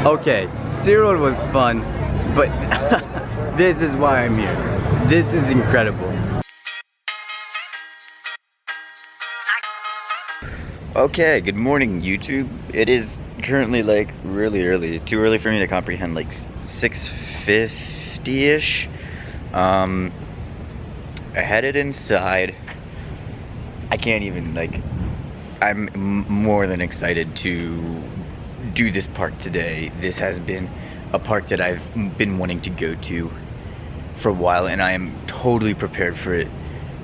Okay, SeaWorld was fun, but this is why I'm here. This is incredible. Okay, good morning YouTube. It is currently like really early, too early for me to comprehend, like 6:50-ish. I headed inside. I can't even, like, I'm more than excited to do this park today. This has been a park that I've been wanting to go to for a while, and I am totally prepared for it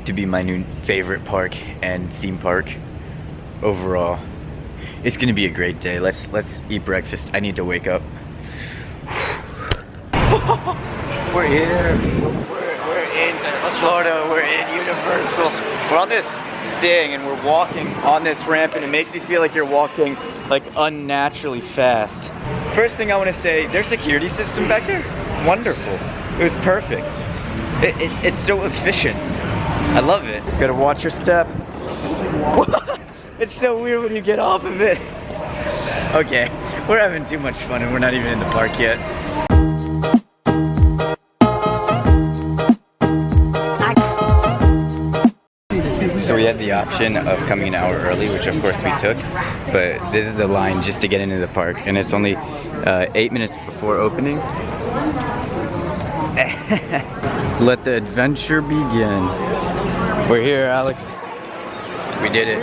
to be my new favorite park and theme park overall. It's gonna be a great day. Let's eat breakfast. I need to wake up. We're here. We're in Florida. We're in Universal. We're on this thing and we're walking on this ramp, and it makes you feel like you're walking like unnaturally fast. First thing I want to say, their security system back there, wonderful. It was perfect. It's so efficient. I love it. Gotta watch your step. It's so weird when you get off of it. Okay, we're having too much fun and we're not even in the park yet. So we had the option of coming an hour early, which of course we took, but this is the line just to get into the park, and it's only 8 minutes before opening. Let the adventure begin. We're here, Alex. We did it.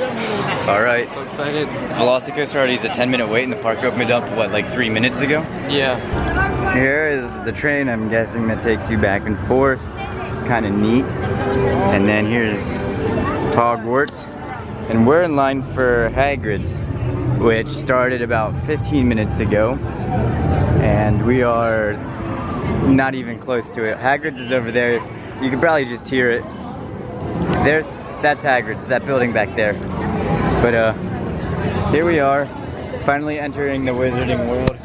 All right. So excited. Velocicoaster already is a 10-minute wait, and the park opened up, what, like 3 minutes ago? Yeah. Here is the train, I'm guessing, that takes you back and forth. Kind of neat. And then here's Hogwarts. And we're in line for Hagrid's, which started about 15 minutes ago. And we are not even close to it. Hagrid's is over there. You can probably just hear it. That's Hagrid's, that building back there. But here we are, finally entering the wizarding world.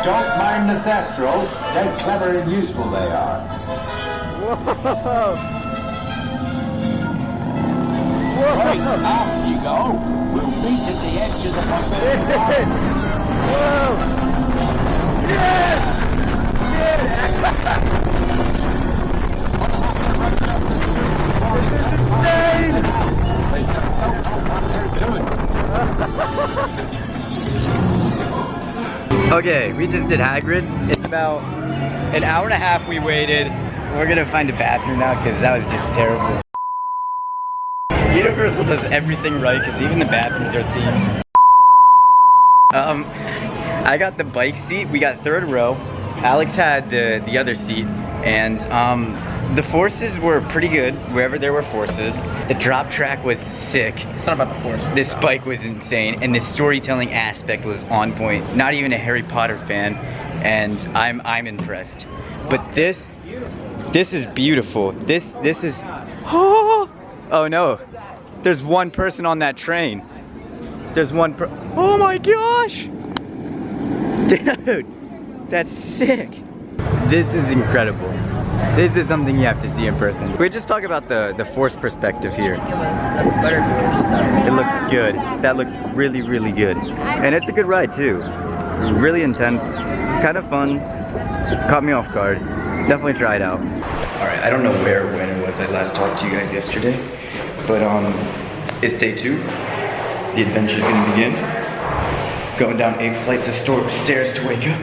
Don't mind the Thestrals, they're clever and useful they are. Whoa! Right, off you go. We'll meet at the edge of the forbidden forest. Whoa! Yes! Yes! This is insane! They just don't know what they're doing. Okay, we just did Hagrid's. It's about an hour and a half we waited. We're gonna find a bathroom now because that was just terrible. Universal does everything right because even the bathrooms are themed. I got the bike seat. We got third row. Alex had the other seat, and the forces were pretty good wherever there were forces. The drop track was sick. It's not about the force. This bike was insane, and the storytelling aspect was on point. Not even a Harry Potter fan, and I'm impressed. But this is beautiful. This is oh no. There's one person on that train. There's one oh my gosh! Dude, that's sick. This is incredible. This is something you have to see in person. We just talk about the force perspective here. It looks good. That looks really, really good. And it's a good ride too. Really intense, kind of fun. Caught me off guard. Definitely try it out. All right, I don't know where or when it was I last talked to you guys yesterday, but it's day 2. The adventure's gonna begin. Going down 8 flights of stairs to wake up.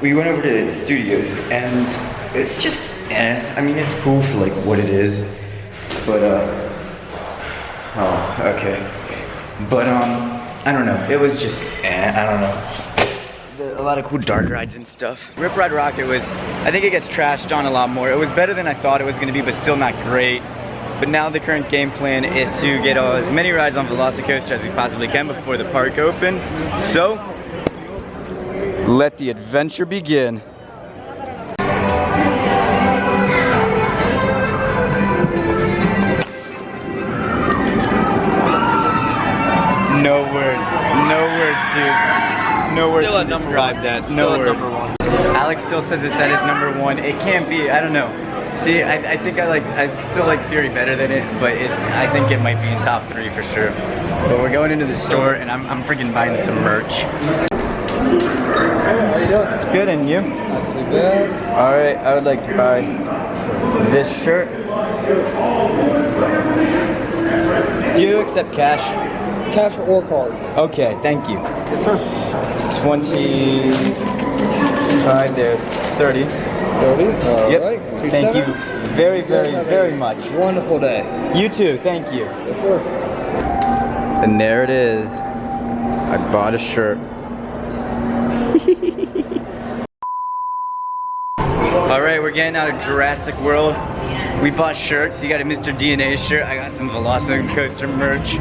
We went over to the studios, and it's just, I mean, it's cool for like what it is, but oh, okay. But I don't know. It was just, I don't know. A lot of cool dark rides and stuff. Rip Ride Rocket was, I think it gets trashed on a lot more. It was better than I thought it was gonna be, but still not great. But now the current game plan is to get as many rides on Velocicoaster as we possibly can before the park opens. So, let the adventure begin. No words, dude. No words to describe that. No words. Alex still says it's at his number 1. It can't be, I don't know. See, I think I still like Fury better than it, but I think it might be in top 3 for sure. But we're going into the store and I'm freaking buying some merch. How you doing? Good, and you? Not too bad. Alright, I would like to buy this shirt. Do you accept cash? Cash or card? Okay, thank you. Yes, sir. 25, there's 30. 30? Yep. Alright. Thank you very, very, very much. Wonderful day. You too, thank you. Yes, sir. And there it is. I bought a shirt. Alright, we're getting out of Jurassic World. We bought shirts. You got a Mr. DNA shirt. I got some Velocicoaster merch.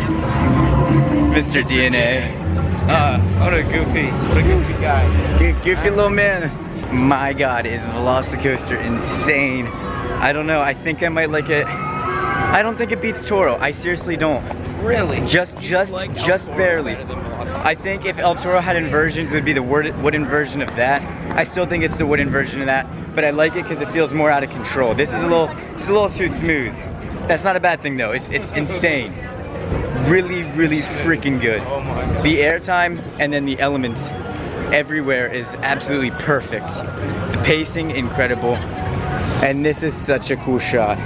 Mr. DNA. What a goofy guy. Goofy little man. My God, is Velocicoaster insane. I don't know, I think I might like it. I don't think it beats Toro. I seriously don't. Really? Just barely. I think if El Toro had inversions, it would be the wooden version of that. I still think it's the wooden version of that, but I like it because it feels more out of control. This is a little too smooth. That's not a bad thing though. It's insane. Really, really freaking good. The airtime and then the elements everywhere is absolutely perfect. The pacing, incredible. And this is such a cool shot.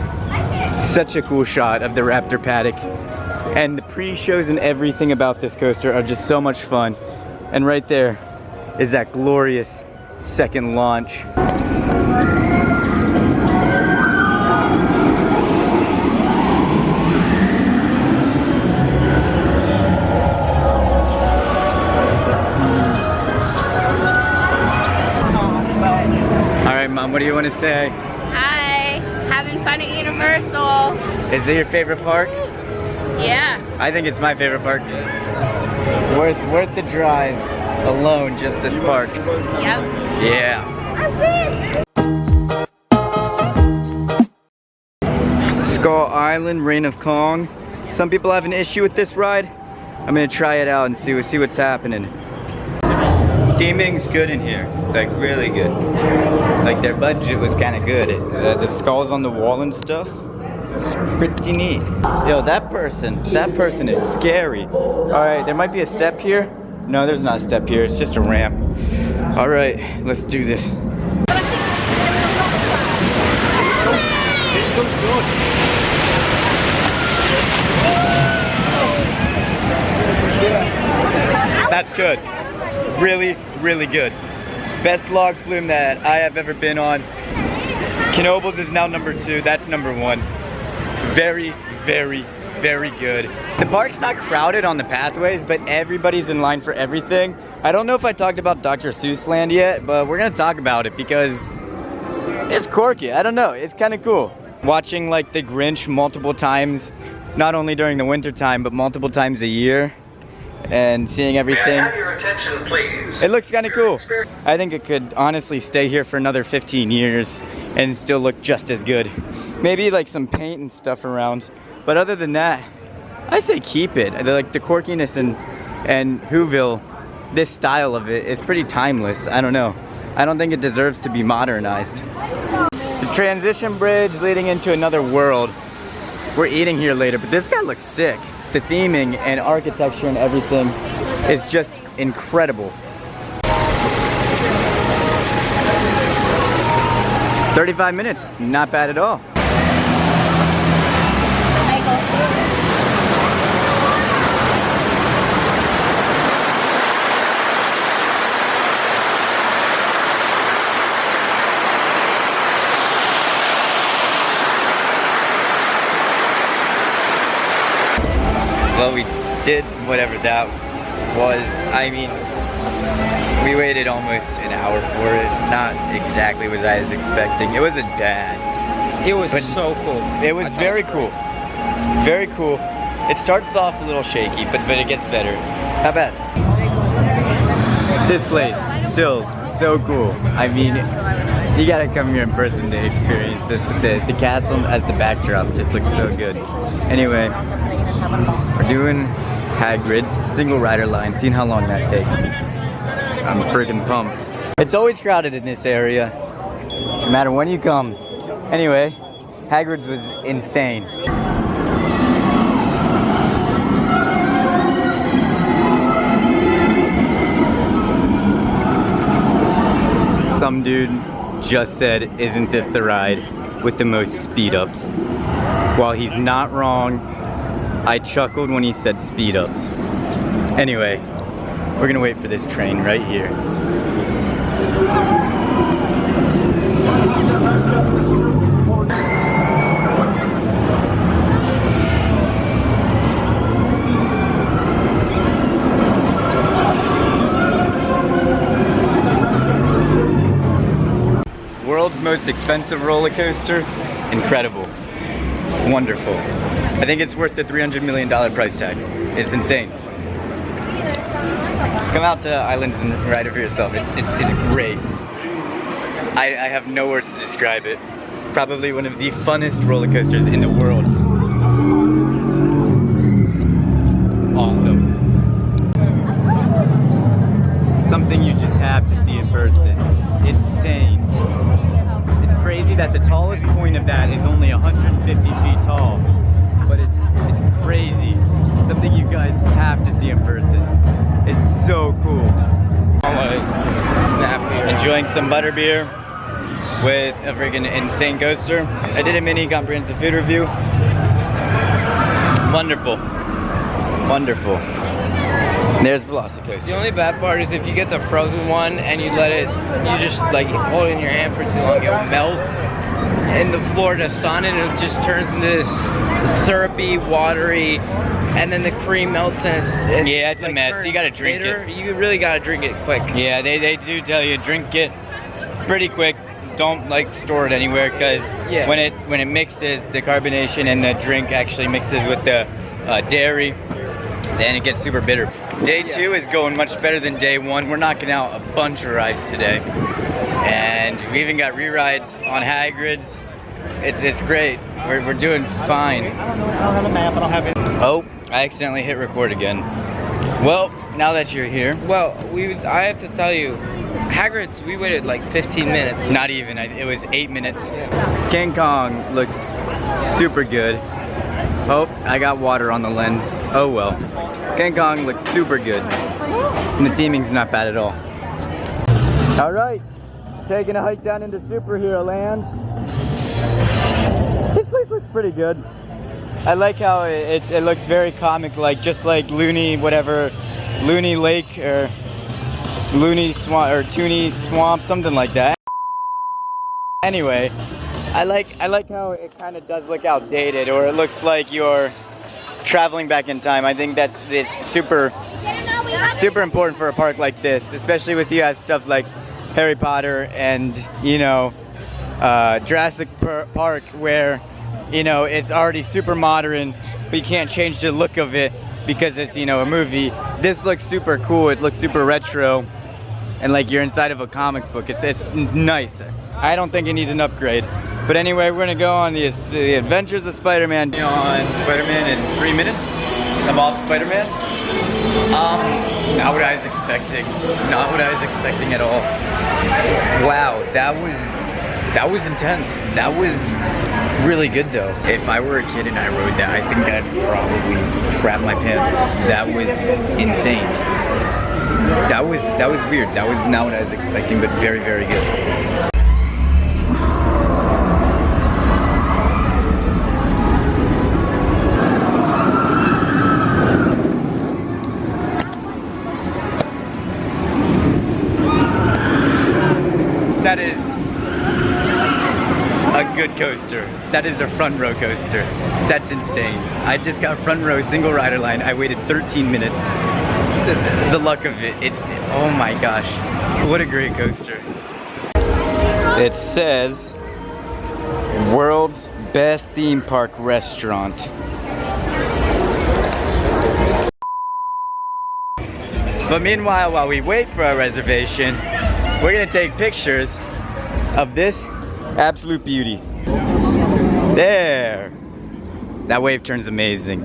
Such a cool shot of the Raptor paddock. And the pre-shows and everything about this coaster are just so much fun. And right there is that glorious second launch. Alright, Mom, what do you want to say? Hi, having fun at Universal. Is it your favorite park? Yeah. I think it's my favorite park. Worth the drive alone, just this park. Yep. Yeah. Skull Island, Reign of Kong. Some people have an issue with this ride. I'm gonna try it out and see what's happening. Theming's good in here, like really good. Like their budget was kind of good. The skulls on the wall and stuff. Pretty neat. Yo, that person is scary. All right, there might be a step here. No, there's not a step here. It's just a ramp. All right, let's do this. That's good. Really, really good. Best log flume that I have ever been on. Knoebels is now number 2. That's number 1. Very, very, very good. The park's not crowded on the pathways, but everybody's in line for everything. I don't know if I talked about Dr. Seuss Land yet, but we're gonna talk about it because it's quirky. I don't know, it's kind of cool. Watching like the Grinch multiple times, not only during the winter time, but multiple times a year, and seeing everything. May I have your attention, please? It looks kind of cool. I think it could honestly stay here for another 15 years and still look just as good. Maybe like some paint and stuff around, but other than that, I say keep it. Like the quirkiness and Whoville, this style of it is pretty timeless. I don't know. I don't think it deserves to be modernized. The transition bridge leading into another world. We're eating here later, but this guy looks sick. The theming and architecture and everything is just incredible. 35 minutes, not bad at all. Well, we did whatever that was. I mean, we waited almost an hour for it. Not exactly what I was expecting. It wasn't bad. It was But so cool. It was very cool. Very cool. It starts off a little shaky, but it gets better. How bad? This place, still so cool. I mean, you gotta come here in person to experience this, but the castle as the backdrop just looks so good. Anyway, we're doing Hagrid's single rider line, seeing how long that takes. I'm freaking pumped. It's always crowded in this area, no matter when you come. Anyway, Hagrid's was insane. Some dude just said, "Isn't this the ride with the most speed ups?" While he's not wrong, I chuckled when he said speed ups. Anyway, we're gonna wait for this train right here. World's most expensive roller coaster, incredible, wonderful. I think it's worth the $300 million price tag. It's insane. Come out to Islands and ride it for yourself. It's great. I have no words to describe it. Probably one of the funnest roller coasters in the world. Awesome. Something you just have to see in person. Insane. It's crazy that the tallest point of that is only 150 feet tall, but it's crazy. Something you guys have to see in person. It's so cool. Enjoying some butterbeer with a friggin' insane coaster. I did a mini comprehensive food review. Wonderful. Wonderful. There's Velocicoaster. The only bad part is if you get the frozen one and you let it, you just like hold it in your hand for too long, it'll melt in the Florida sun and it just turns into this syrupy, watery, and then the cream melts and it's a mess. You gotta drink it. You really gotta drink it quick. Yeah, they do tell you drink it pretty quick. Don't like store it anywhere because when it mixes, the carbonation and the drink actually mixes with the dairy, then it gets super bitter. Day 2 is going much better than day 1. We're knocking out a bunch of rides today. And we even got re-rides on Hagrid's. It's great. We're doing fine. I don't have a map, I don't have it. Oh, I accidentally hit record again. Well, now that you're here. Well, I have to tell you, Hagrid's, we waited like 15 minutes. Not even, it was 8 minutes. King Kong looks super good. Oh, I got water on the lens. Oh well. King Kong looks super good. And the theming's not bad at all. Alright, taking a hike down into Superhero Land. This place looks pretty good. I like how it looks very comic-like, just like Looney Lake or Looney Swamp or Tooney Swamp, something like that. Anyway, I like how it kind of does look outdated, or it looks like you're traveling back in time. I think it's super important for a park like this, especially with you have stuff like Harry Potter and Jurassic Park, where it's already super modern, but you can't change the look of it because it's a movie. This looks super cool. It looks super retro, and like you're inside of a comic book. It's nice. I don't think it needs an upgrade. But anyway, we're gonna go on the Adventures of Spider-Man. On Spider-Man in 3 minutes. I'm off Spider-Man. Not what I was expecting. Not what I was expecting at all. Wow, that was intense. That was really good though. If I were a kid and I rode that, I think I'd probably crap my pants. That was insane. That was weird. That was not what I was expecting, but very, very good. That is a good coaster. That is a front row coaster. That's insane. I just got front row single rider line. I waited 13 minutes. The luck of it. Oh my gosh. What a great coaster. It says world's best theme park restaurant. But meanwhile, while we wait for our reservation, we're gonna take pictures of this absolute beauty. There. That wave turn's amazing.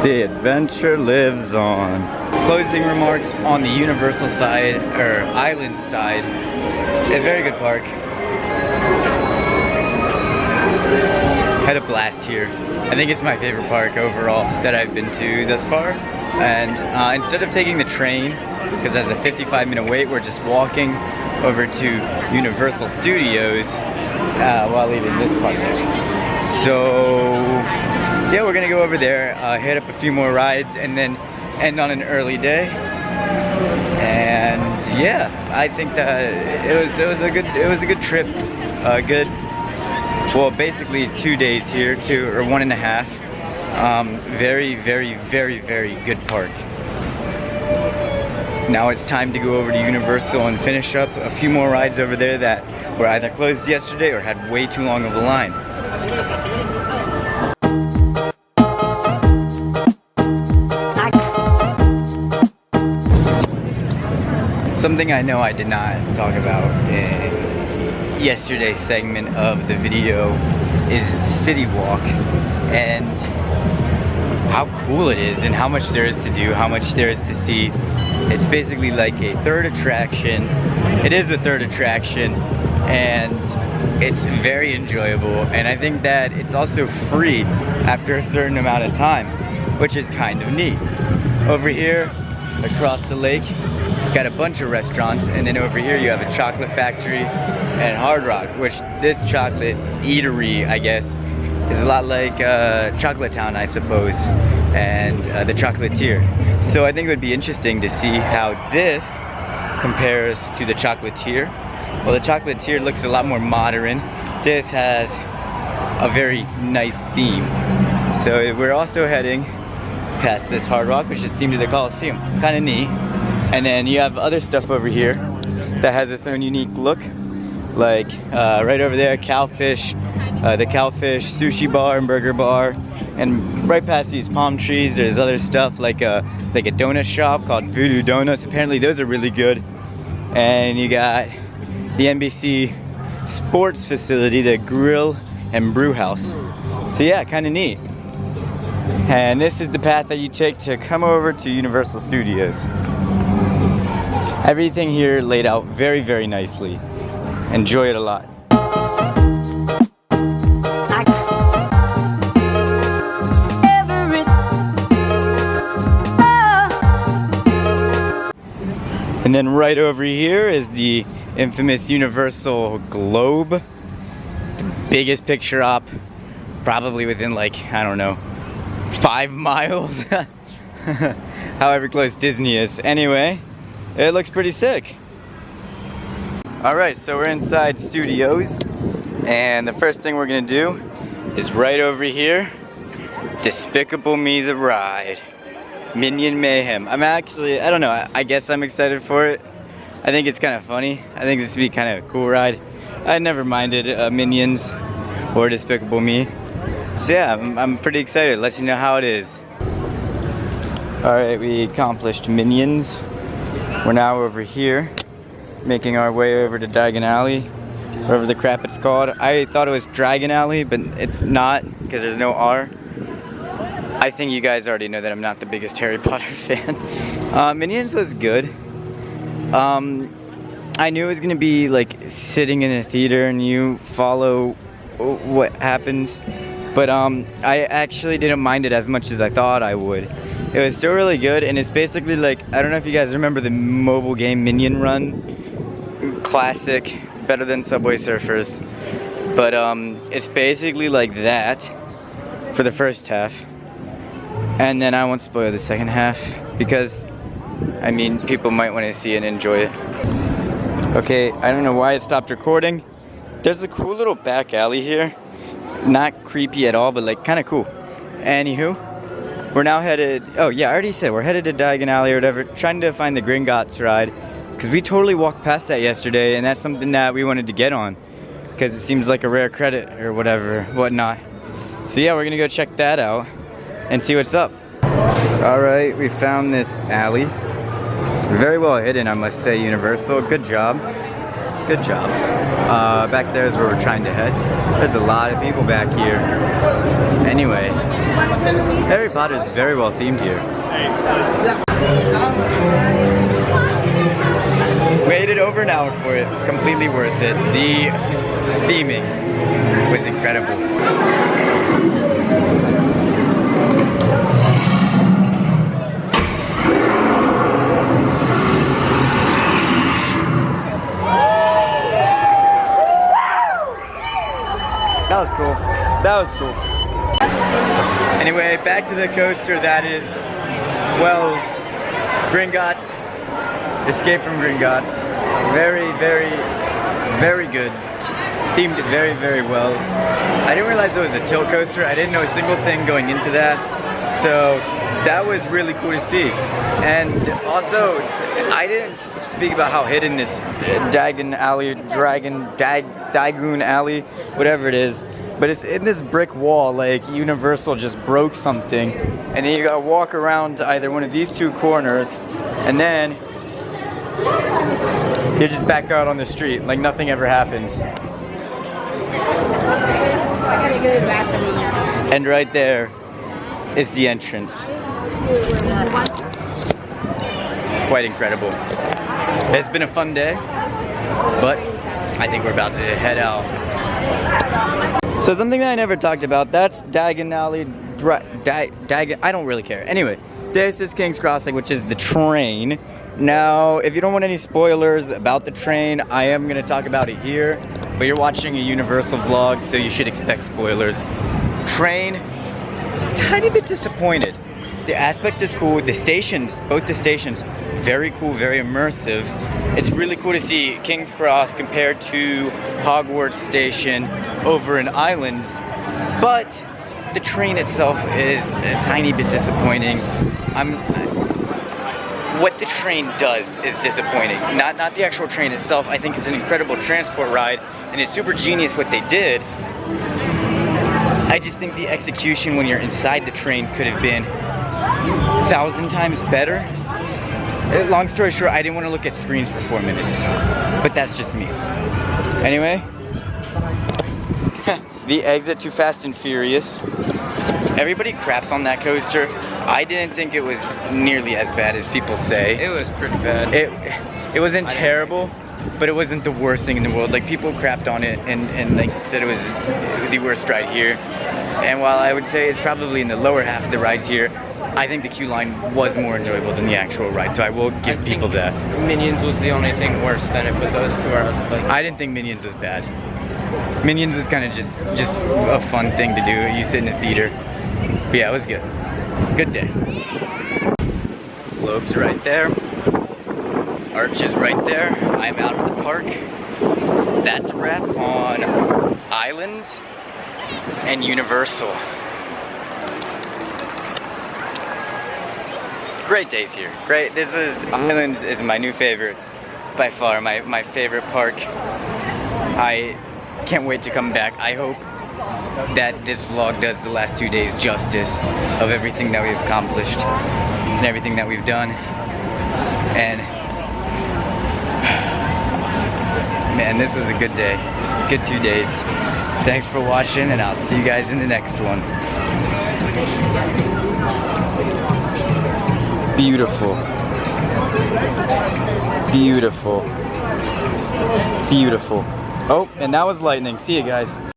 The adventure lives on. Closing remarks on the Universal side, or island side. A very good park. Had a blast here. I think it's my favorite park overall that I've been to thus far. And instead of taking the train, because there's a 55-minute wait, we're just walking over to Universal Studios while leaving this park. So yeah, we're gonna go over there, hit up a few more rides, and then end on an early day. And yeah, I think that it was a good trip. Well, basically 2 days here, 2 or 1.5. Very, very, very, very good park. Now it's time to go over to Universal and finish up a few more rides over there that were either closed yesterday or had way too long of a line. Something I know I did not talk about in yesterday's segment of the video is City Walk, and how cool it is and how much there is to do, how much there is to see. It's basically like a third attraction. It is a third attraction, and it's very enjoyable, and I think that it's also free after a certain amount of time, which is kind of neat. Over here, across the lake, got a bunch of restaurants, and then over here you have a chocolate factory and Hard Rock, which this chocolate eatery, I guess, is a lot like Chocolate Town, I suppose, and the Chocolatier. So I think it would be interesting to see how this compares to the Chocolatier. Well, the Chocolatier looks a lot more modern. This has a very nice theme. So we're also heading past this Hard Rock, which is themed to the Coliseum. Kind of neat. And then you have other stuff over here that has its own unique look. Like right over there, Cowfish, the Cowfish Sushi Bar and Burger Bar. And right past these palm trees, there's other stuff like a donut shop called Voodoo Donuts. Apparently those are really good. And you got the NBC Sports Facility, the Grill and Brew House. So yeah, kind of neat. And this is the path that you take to come over to Universal Studios. Everything here laid out very, very nicely. Enjoy it a lot. And then right over here is the infamous Universal Globe. The biggest picture op, probably within like, I don't know, 5 miles. However close Disney is. Anyway, it looks pretty sick. Alright, so we're inside Studios, and the first thing we're gonna do is right over here, Despicable Me the ride. Minion Mayhem. I don't know, I guess I'm excited for it. I think it's kind of funny. I think this would be kind of a cool ride. I never minded Minions or Despicable Me. So yeah, I'm pretty excited. Let you know how it is. Alright, we accomplished Minions. We're now over here, making our way over to Diagon Alley, whatever the crap it's called. I thought it was Dragon Alley, but it's not, because there's no R. I think you guys already know that I'm not the biggest Harry Potter fan. Minions looks good. I knew it was gonna be like sitting in a theater and you follow what happens, but I actually didn't mind it as much as I thought I would. It was still really good, and it's basically like, I don't know if you guys remember the mobile game Minion Run. Classic, better than Subway Surfers. But it's basically like that for the first half. And then I won't spoil the second half, because, I mean, people might want to see it and enjoy it. Okay, I don't know why it stopped recording. There's a cool little back alley here. Not creepy at all, but like kind of cool. Anywho, we're now headed, oh yeah, I already said, we're headed to Diagon Alley or whatever, trying to find the Gringotts ride. Because we totally walked past that yesterday, and that's something that we wanted to get on. Because it seems like a rare credit or whatever, whatnot. So yeah, we're gonna go check that out and see what's up. Alright, we found this alley. Very well hidden, I must say, Universal. Good job. Good job. Back there is where we're trying to head. There's a lot of people back here. Anyway, Harry Potter is very well themed here. Waited over an hour for it. Completely worth it. The theming was incredible. That was cool. That was cool. Anyway, back to the coaster that is, well, Gringotts. Escape from Gringotts. Very, very, very good. Themed it very, very well. I didn't realize it was a tilt coaster. I didn't know a single thing going into that. So that was really cool to see. And also, I didn't speak about how hidden this Diagon Alley, Diagon Alley, whatever it is. But it's in this brick wall, like Universal just broke something. And then you gotta walk around to either one of these two corners, and then you're just back out on the street, like nothing ever happens. And right there is the entrance. Quite incredible. It's been a fun day, but I think we're about to head out. So something that I never talked about, that's Diagon Alley, Diagon, I don't really care. Anyway, this is King's Crossing, which is the train. Now, if you don't want any spoilers about the train, I am gonna talk about it here, but you're watching a Universal vlog, so you should expect spoilers. Train, tiny bit disappointed. The aspect is cool, the stations, both the stations, very cool, very immersive. It's really cool to see King's Cross compared to Hogwarts Station over in Islands, but the train itself is a tiny bit disappointing. What the train does is disappointing. Not the actual train itself. I think it's an incredible transport ride, and it's super genius what they did. I just think the execution when you're inside the train could have been 1,000 times better. Long story short, I didn't want to look at screens for 4 minutes, but that's just me. Anyway, the exit to Fast and Furious. Everybody craps on that coaster. I didn't think it was nearly as bad as people say. It was pretty bad. It wasn't terrible, but it wasn't the worst thing in the world. Like, people crapped on it and like said it was the worst ride here. And while I would say it's probably in the lower half of the rides here, I think the queue line was more enjoyable than the actual ride, so I will give people that. Minions was the only thing worse than it, but those two are like... I didn't think Minions was bad. Minions was kind of just a fun thing to do. You sit in the theater. But yeah, it was good. Good day. Globe's right there. Arch is right there. I'm out of the park. That's a wrap on Islands and Universal. Great days here. Great. Islands is my new favorite by far. My favorite park. I can't wait to come back. I hope that this vlog does the last 2 days justice of everything that we've accomplished and everything that we've done. And man, this was a good day. Good 2 days. Thanks for watching, and I'll see you guys in the next one. Beautiful. Beautiful. Beautiful. Oh, and that was lightning. See you guys.